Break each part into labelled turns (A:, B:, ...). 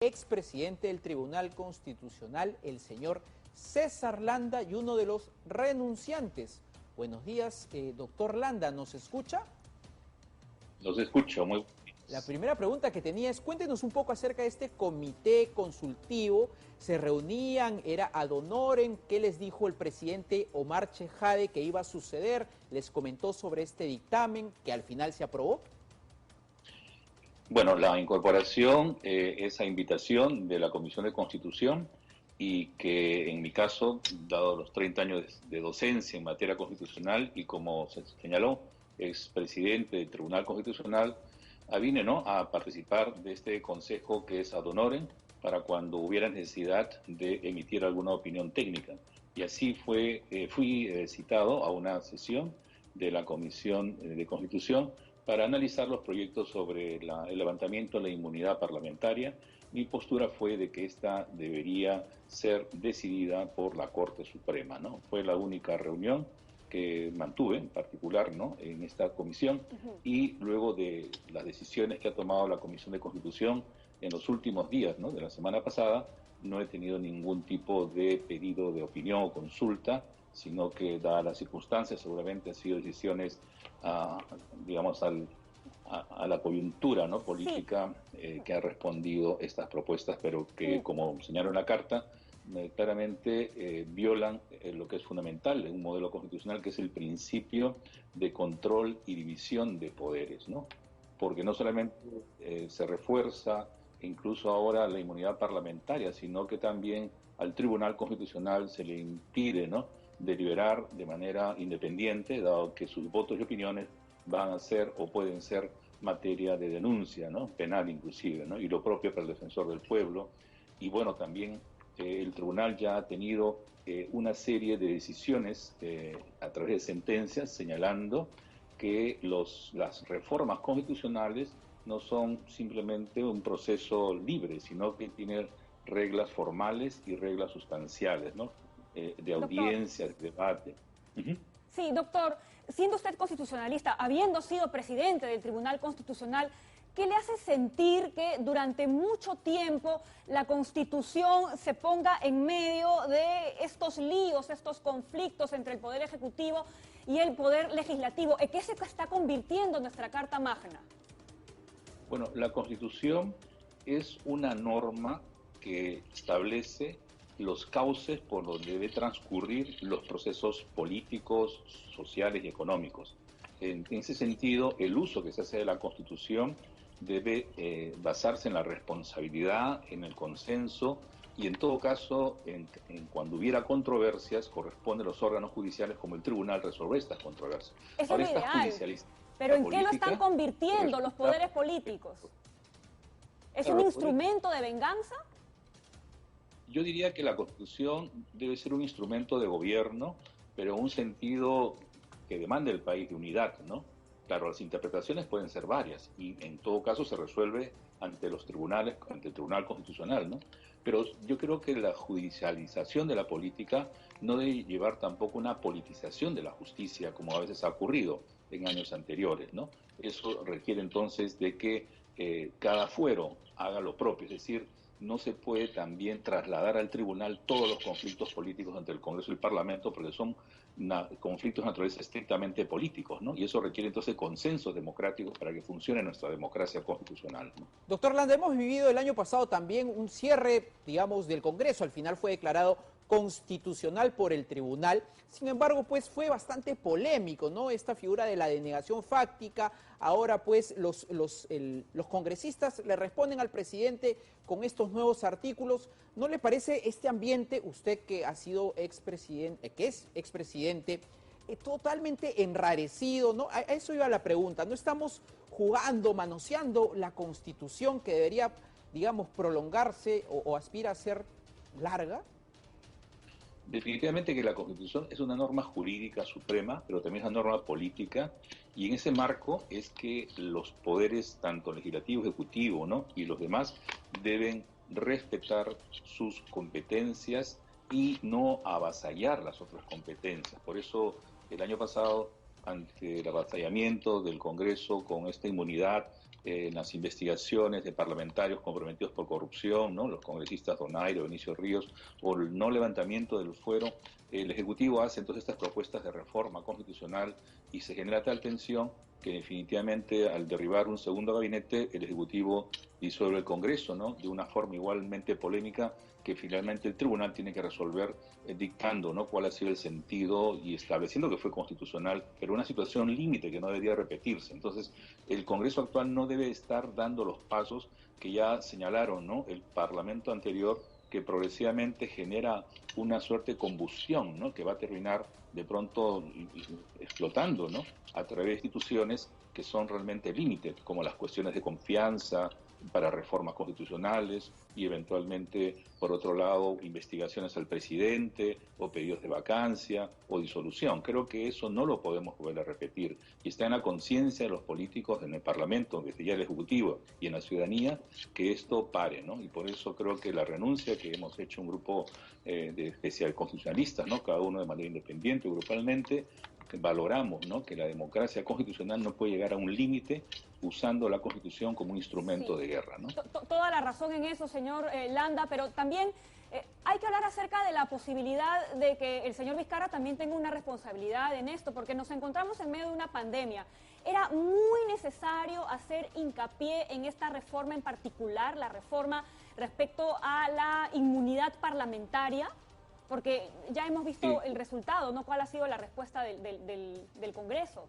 A: expresidente del Tribunal Constitucional, el señor César Landa, y uno de los renunciantes. Buenos días, doctor Landa, ¿nos escucha?
B: Los escucho, muy bien.
A: La primera pregunta que tenía es, cuéntenos un poco acerca de este comité consultivo. ¿Se reunían? ¿Era ad honorem? ¿Qué les dijo el presidente Omar Chejade que iba a suceder? ¿Les comentó sobre este dictamen que al final se aprobó?
B: Bueno, la incorporación, esa invitación de la Comisión de Constitución, y que en mi caso, dado los 30 años de docencia en materia constitucional y como se señaló, expresidente del Tribunal Constitucional, vine, ¿no?, a participar de este consejo que es ad honorem para cuando hubiera necesidad de emitir alguna opinión técnica. Y así fui citado a una sesión de la Comisión de Constitución para analizar los proyectos sobre el levantamiento de la inmunidad parlamentaria. Mi postura fue de que esta debería ser decidida por la Corte Suprema, ¿no? Fue la única reunión que mantuve en particular, ¿no?, en esta comisión, y luego de las decisiones que ha tomado la Comisión de Constitución en los últimos días, ¿no?, de la semana pasada, no he tenido ningún tipo de pedido de opinión o consulta, sino que, dadas las circunstancias, seguramente han sido decisiones, digamos, a la coyuntura, ¿no?, política, que ha respondido estas propuestas, pero que, como señaló en la carta, claramente violan lo que es fundamental en un modelo constitucional, que es el principio de control y división de poderes, ¿no? Porque no solamente se refuerza incluso ahora la inmunidad parlamentaria, sino que también al Tribunal Constitucional se le impide, ¿no?, deliberar de manera independiente, dado que sus votos y opiniones van a ser o pueden ser materia de denuncia, ¿no?, penal inclusive, ¿no?, y lo propio para el defensor del pueblo. Y bueno, también el tribunal ya ha tenido una serie de decisiones a través de sentencias señalando que las reformas constitucionales no son simplemente un proceso libre, sino que tiene reglas formales y reglas sustanciales, ¿no?, de audiencia, de debate.
C: Sí, doctor, siendo usted constitucionalista, habiendo sido presidente del Tribunal Constitucional, ¿qué le hace sentir que durante mucho tiempo la Constitución se ponga en medio de estos líos, estos conflictos entre el Poder Ejecutivo y el Poder Legislativo? ¿En qué se está convirtiendo nuestra Carta Magna?
B: Bueno, la Constitución es una norma que establece los cauces por donde debe transcurrir los procesos políticos, sociales y económicos. En ese sentido, el uso que se hace de la Constitución debe basarse en la responsabilidad, en el consenso, y en todo caso, cuando hubiera controversias, corresponde a los órganos judiciales como el tribunal resolver estas controversias.
C: Eso es lo ideal, pero ¿en qué lo están convirtiendo los poderes políticos? ¿Es un instrumento de venganza?
B: Yo diría que la Constitución debe ser un instrumento de gobierno, pero en un sentido que demande el país de unidad, ¿no? Claro, las interpretaciones pueden ser varias y en todo caso se resuelve ante los tribunales, ante el Tribunal Constitucional, ¿no? Pero yo creo que la judicialización de la política no debe llevar tampoco una politización de la justicia, como a veces ha ocurrido en años anteriores, ¿no? Eso requiere entonces de que cada fuero haga lo propio, es decir, no se puede también trasladar al tribunal todos los conflictos políticos entre el Congreso y el Parlamento, porque son conflictos de naturaleza estrictamente políticos, ¿no? Y eso requiere entonces consensos democráticos para que funcione nuestra democracia constitucional, ¿no?
A: Doctor Landa, hemos vivido el año pasado también un cierre, digamos, del Congreso. Al final fue declarado constitucional por el tribunal. Sin embargo, pues fue bastante polémico, ¿no?, esta figura de la denegación fáctica. Ahora pues los congresistas le responden al presidente con estos nuevos artículos. ¿No le parece este ambiente, usted que ha sido expresidente, que es expresidente, totalmente enrarecido, ¿no? A eso iba la pregunta. ¿No estamos jugando, manoseando la Constitución que debería, digamos, prolongarse o aspira a ser larga?
B: Definitivamente que la Constitución es una norma jurídica suprema, pero también es una norma política, y en ese marco es que los poderes, tanto legislativo, ejecutivo, ¿no?, y los demás, deben respetar sus competencias y no avasallar las otras competencias. Por eso, el año pasado, ante el avasallamiento del Congreso con esta inmunidad en las investigaciones de parlamentarios comprometidos por corrupción, ¿no? Los congresistas Donaire, Benicio Ríos, o el no levantamiento del fuero, el Ejecutivo hace entonces estas propuestas de reforma constitucional y se genera tal tensión que definitivamente al derribar un segundo gabinete, el Ejecutivo disuelve el Congreso, ¿no? De una forma igualmente polémica que finalmente el tribunal tiene que resolver dictando, ¿no?, cuál ha sido el sentido y estableciendo que fue constitucional, pero una situación límite que no debería repetirse. Entonces, el Congreso actual no debe estar dando los pasos que ya señalaron, ¿no?, el Parlamento anterior, que progresivamente genera una suerte de combustión, ¿no?, que va a terminar de pronto explotando, ¿no?, a través de instituciones que son realmente límites, como las cuestiones de confianza para reformas constitucionales y eventualmente, por otro lado, investigaciones al presidente o pedidos de vacancia o disolución. Creo que eso no lo podemos volver a repetir y está en la conciencia de los políticos en el Parlamento, desde ya el Ejecutivo y en la ciudadanía, que esto pare, ¿no? Y por eso creo que la renuncia que hemos hecho un grupo de especial constitucionalistas, ¿no?, cada uno de manera independiente o grupalmente, valoramos, ¿no?, que la democracia constitucional no puede llegar a un límite usando la Constitución como un instrumento de guerra, ¿no?
C: Toda la razón en eso, señor Landa, pero también hay que hablar acerca de la posibilidad de que el señor Vizcarra también tenga una responsabilidad en esto, porque nos encontramos en medio de una pandemia. Era muy necesario hacer hincapié en esta reforma en particular, la reforma respecto a la inmunidad parlamentaria, porque ya hemos visto el resultado, ¿no? ¿Cuál ha sido la respuesta del Congreso?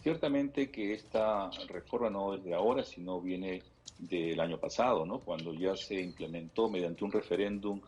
B: Ciertamente que esta reforma no es de ahora, sino viene del año pasado, ¿no?, cuando ya se implementó mediante un referéndum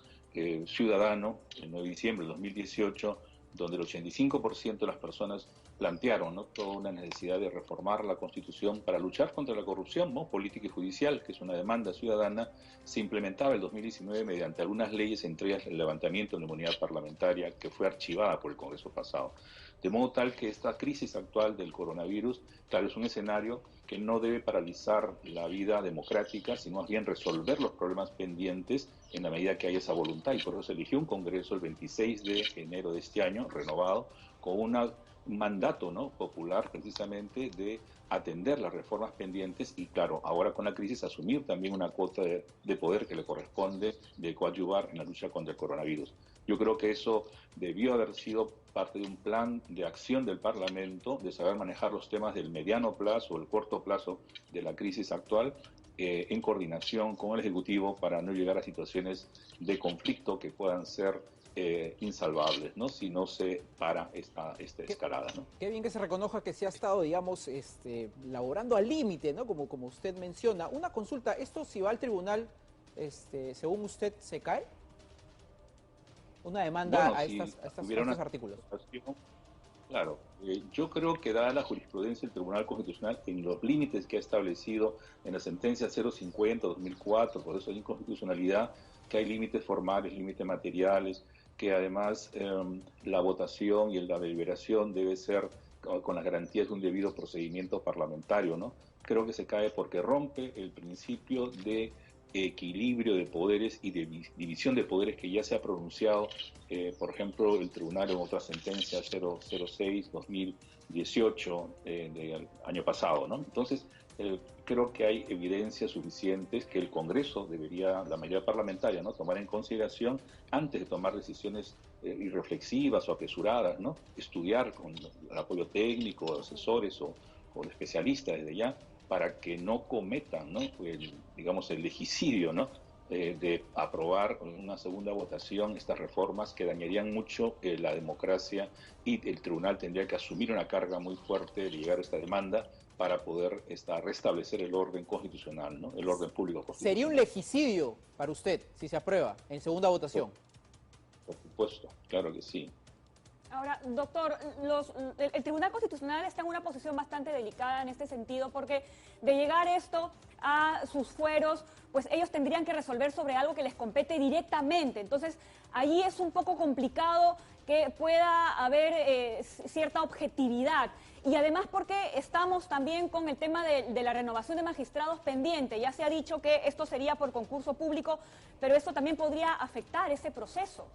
B: ciudadano, el 9 de diciembre del 2018, donde el 85% de las personas plantearon, ¿no?, toda una necesidad de reformar la Constitución para luchar contra la corrupción, ¿no?, política y judicial, que es una demanda ciudadana. Se implementaba el 2019 mediante algunas leyes, entre ellas el levantamiento de la inmunidad parlamentaria, que fue archivada por el Congreso pasado. De modo tal que esta crisis actual del coronavirus, claro, es un escenario que no debe paralizar la vida democrática, sino más bien resolver los problemas pendientes en la medida que haya esa voluntad. Y por eso se eligió un Congreso el 26 de enero de este año, renovado, con un mandato, ¿no?, popular precisamente de atender las reformas pendientes y, claro, ahora con la crisis asumir también una cuota de poder que le corresponde de coadyuvar en la lucha contra el coronavirus. Yo creo que eso debió haber sido parte de un plan de acción del Parlamento, de saber manejar los temas del mediano plazo o el corto plazo de la crisis actual, en coordinación con el Ejecutivo para no llegar a situaciones de conflicto que puedan ser insalvables, ¿no?, si no se para esta escalada, ¿no?
A: Qué bien que se reconozca que se ha estado, digamos, laborando al límite, ¿no?, como usted menciona. Una consulta, ¿esto si va al tribunal, según usted, se cae? Una demanda a estos artículos.
B: Claro, yo creo que dada la jurisprudencia del Tribunal Constitucional en los límites que ha establecido en la sentencia 050-2004, por eso hay inconstitucionalidad, que hay límites formales, límites materiales, que además la votación y la deliberación debe ser con las garantías de un debido procedimiento parlamentario, ¿no? Creo que se cae porque rompe el principio de equilibrio de poderes y de división de poderes que ya se ha pronunciado, por ejemplo, el tribunal en otra sentencia 006-2018 del año pasado, ¿no? Entonces, creo que hay evidencias suficientes que el Congreso debería, la mayoría parlamentaria, ¿no?, tomar en consideración antes de tomar decisiones irreflexivas o apresuradas, ¿no? Estudiar con el apoyo técnico, asesores o de especialistas desde ya, para que no cometan, ¿no?, el legicidio, ¿no?, de aprobar en una segunda votación estas reformas que dañarían mucho la democracia, y el tribunal tendría que asumir una carga muy fuerte de llegar a esta demanda para poder restablecer el orden constitucional, ¿no?, el orden público constitucional.
A: ¿Sería un legicidio para usted si se aprueba en segunda votación?
B: Por supuesto, claro que sí.
C: Ahora, doctor, el Tribunal Constitucional está en una posición bastante delicada en este sentido, porque de llegar esto a sus fueros, pues ellos tendrían que resolver sobre algo que les compete directamente. Entonces, ahí es un poco complicado que pueda haber cierta objetividad. Y además porque estamos también con el tema de la renovación de magistrados pendiente. Ya se ha dicho que esto sería por concurso público, pero esto también podría afectar ese proceso.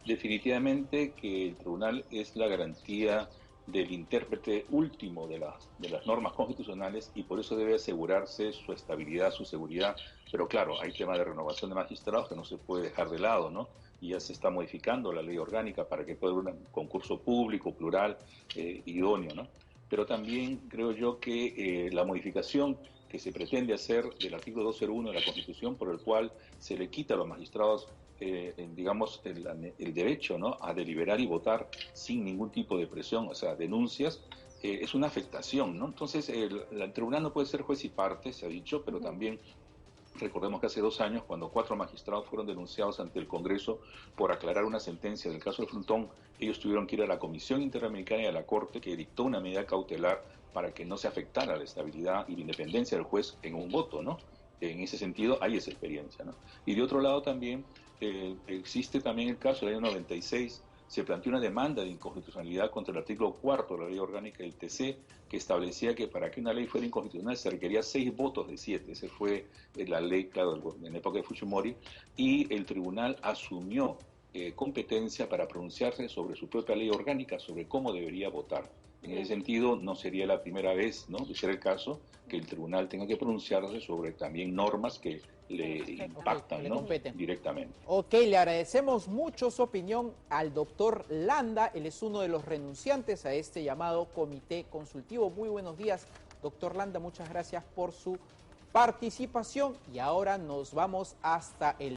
B: Definitivamente que el tribunal es la garantía del intérprete último de las normas constitucionales y por eso debe asegurarse su estabilidad, su seguridad. Pero claro, hay tema de renovación de magistrados que no se puede dejar de lado, ¿no? Y ya se está modificando la ley orgánica para que pueda haber un concurso público, plural, idóneo, ¿no? Pero también creo yo que la modificación que se pretende hacer del artículo 201 de la Constitución, por el cual se le quita a los magistrados digamos, el derecho, ¿no?, a deliberar y votar sin ningún tipo de presión, o sea, denuncias, es una afectación, ¿no? Entonces, el tribunal no puede ser juez y parte, se ha dicho, pero también recordemos que hace 2 años, cuando 4 magistrados fueron denunciados ante el Congreso por aclarar una sentencia del caso de Frontón, ellos tuvieron que ir a la Comisión Interamericana y a la Corte, que dictó una medida cautelar para que no se afectara la estabilidad y la independencia del juez en un voto, ¿no? En ese sentido hay esa experiencia, ¿no? Y de otro lado también existe también el caso del año 96, se planteó una demanda de inconstitucionalidad contra el artículo 4 de la ley orgánica del TC, que establecía que para que una ley fuera inconstitucional se requería 6 votos de 7. Esa fue la ley, claro, en la época de Fujimori, y el tribunal asumió competencia para pronunciarse sobre su propia ley orgánica, sobre cómo debería votar. En ese sentido, no sería la primera vez, ¿no?, de ser el caso, que el tribunal tenga que pronunciarse sobre también normas que le impactan, ¿no?, directamente.
A: Ok, le agradecemos mucho su opinión al doctor Landa. Él es uno de los renunciantes a este llamado comité consultivo. Muy buenos días, doctor Landa. Muchas gracias por su participación. Y ahora nos vamos hasta el